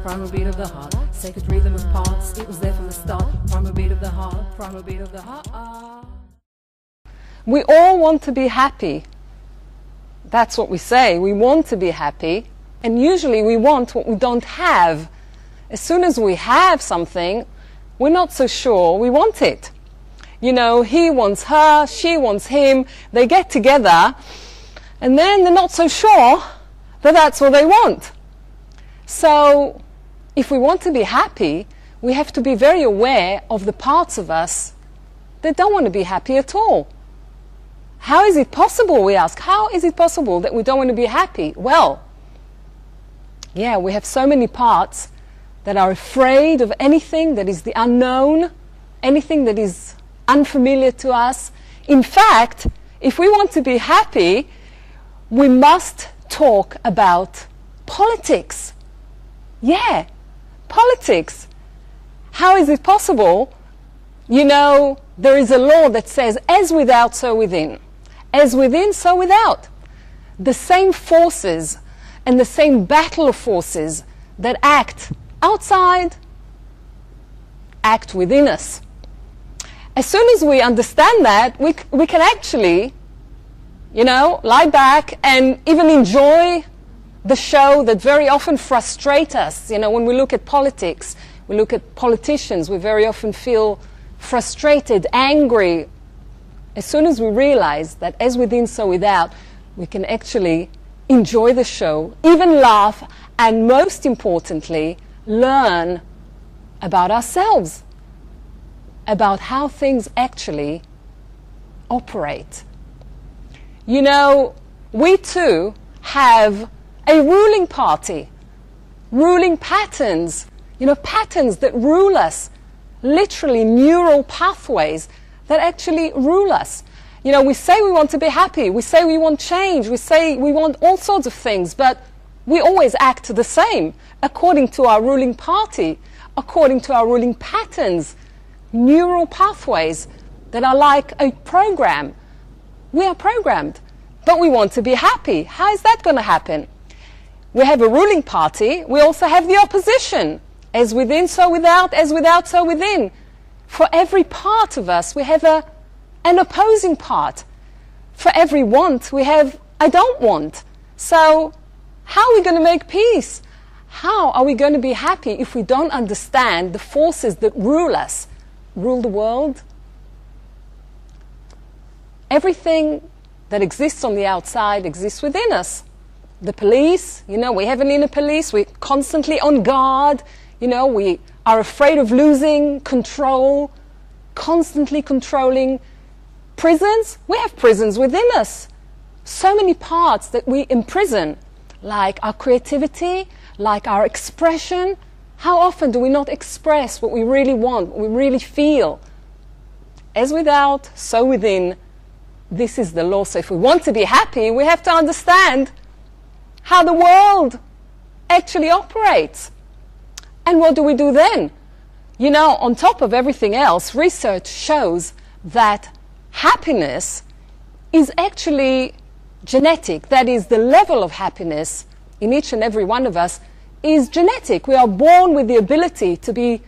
primal beat of the heart, sacred rhythm of parts, it was there from the start, primal beat of the heart, primal beat of the heart. We all want to be happy. That's what we say. We want to be happy, and usually we want what we don't have. As soon as we have something, we're not so sure we want it. You know, he wants her, she wants him, they get together, and then they're not so sure that that's what they want. So, if we want to be happy, we have to be very aware of the parts of us that don't want to be happy at all. How is it possible, we ask, how is it possible that we don't want to be happy? Well, yeah, we have so many parts that are afraid of anything that is the unknown, anything that is unfamiliar to us. In fact, if we want to be happy, we must talk about politics. Yeah, politics. How is it possible? You know, there is a law that says, as without, so within. As within, so without. The same forces and the same battle of forces that act outside act within us. As soon as we understand that, we can actually, you know, lie back and even enjoy the show that very often frustrates us. You know, when we look at politics, we look at politicians, we very often feel frustrated, angry. As soon as we realize that as within, so without, we can actually enjoy the show, even laugh, and most importantly, learn about ourselves, about how things actually operate. You know, we too have a ruling party, ruling patterns, you know, patterns that rule us, literally neural pathways that actually rule us. You know, we say we want to be happy, we say we want change, we say we want all sorts of things, but we always act the same according to our ruling party, according to our ruling patterns, neural pathways that are like a program. We are programmed, but we want to be happy. How is that going to happen? We have a ruling party, we also have the opposition. As within, so without, as without, so within. For every part of us, we have an opposing part. For every want, we have I don't want. So how are we going to make peace? How are we going to be happy if we don't understand the forces that rule us, rule the world? Everything that exists on the outside exists within us. The police, you know, we have an inner police, we're constantly on guard, you know, we are afraid of losing control, constantly controlling. Prisons, we have prisons within us. So many parts that we imprison, like our creativity, like our expression. How often do we not express what we really want, what we really feel? As without, so within. This is the law. So if we want to be happy, we have to understand how the world actually operates. And what do we do then? You know, on top of everything else, research shows that happiness is actually genetic. That is, the level of happiness in each and every one of us is genetic. We are born with the ability to be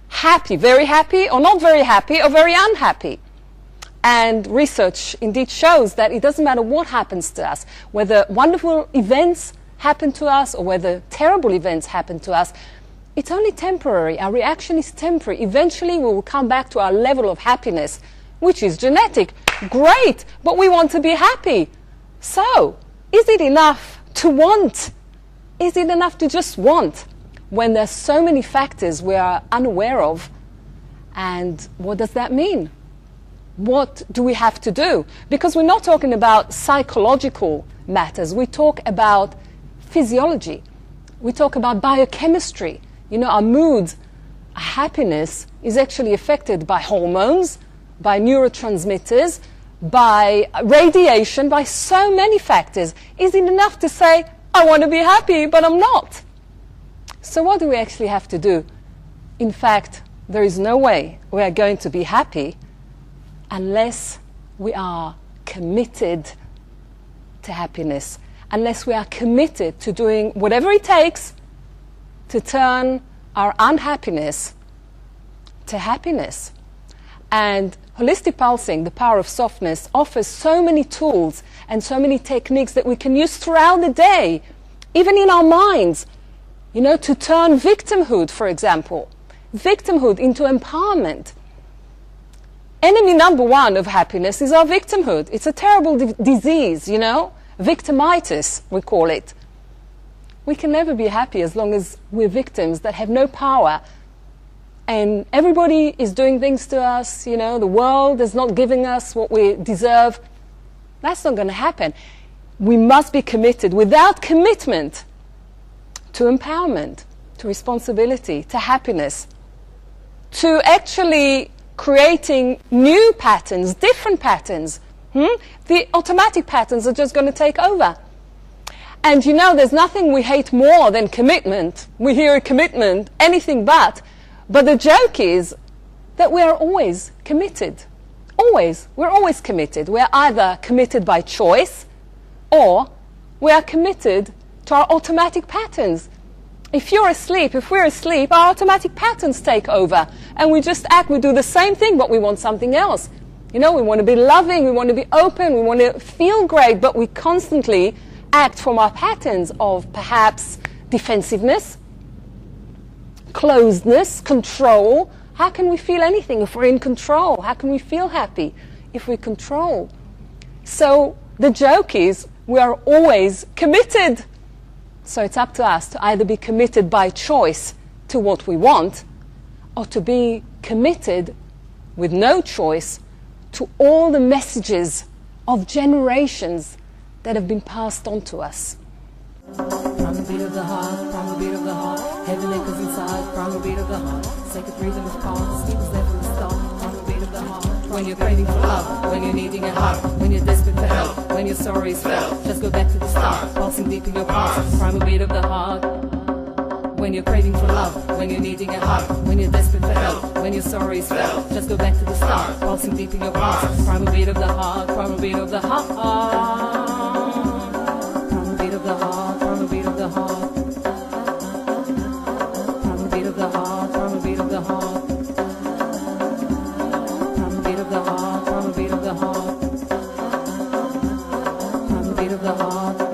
happy, very happy, or not very happy, or very unhappy. And research indeed shows that it doesn't matter what happens to us, whether wonderful events happen to us or whether terrible events happen to us, it's only temporary. Our reaction is temporary. Eventually we will come back to our level of happiness, which is genetic. Great, but we want to be happy. So, is it enough to want? Is it enough to just want when there's so many factors we are unaware of? And what does that mean? What do we have to do? Because we're not talking about psychological matters. We talk about physiology. We talk about biochemistry. You know, our moods, our happiness is actually affected by hormones, by neurotransmitters, by radiation, by so many factors. Is it enough to say, I want to be happy, but I'm not? So what do we actually have to do? In fact, there is no way we are going to be happy unless we are committed to happiness, unless we are committed to doing whatever it takes to turn our unhappiness to happiness. And holistic pulsing, the power of softness, offers so many tools and so many techniques that we can use throughout the day, even in our minds, you know, to turn victimhood, for example, victimhood into empowerment. Enemy number one of happiness is our victimhood. It's a terrible disease, you know, victimitis, we call it. We can never be happy as long as we're victims that have no power. And everybody is doing things to us, you know, the world is not giving us what we deserve. That's not going to happen. We must be committed. Without commitment to empowerment, to responsibility, to happiness, to actually creating new patterns, different patterns, the automatic patterns are just going to take over. And you know, there's nothing we hate more than commitment. We hear a commitment, anything but. But the joke is that we are always committed. Always. We're always committed. We're either committed by choice or we are committed to our automatic patterns. If you're asleep, if we're asleep, our automatic patterns take over and we just act, we do the same thing, but we want something else. You know, we want to be loving, we want to be open, we want to feel great, but we constantly act from our patterns of perhaps defensiveness, closedness, control. How can we feel anything if we're in control? How can we feel happy if we control? So the joke is we are always committed. So it's up to us to either be committed by choice to what we want or to be committed with no choice to all the messages of generations that have been passed on to us. Primal beat of the heart, primal beat of the heart. Heaven echoes inside, primal beat of the heart. Sacred rhythm of pulse, it was there from the start. Primal beat of the heart. When you're craving for love, when you're needing a hug, when you're desperate for help, when your sorrow is felt, just go back to the start. Pulsing deep in your pulse, primal beat of the heart. When you're craving for love, when you're needing a hug, when you're desperate for help, when your sorrow is felt, just go back to the start. Pulsing deep in your pulse, primal beat of the heart, primal beat of the heart. Primal beat of the heart, primal beat of the heart. Primal beat of the heart, primal beat of the heart. Primal beat of the heart, primal beat of the heart. Primal beat of the heart.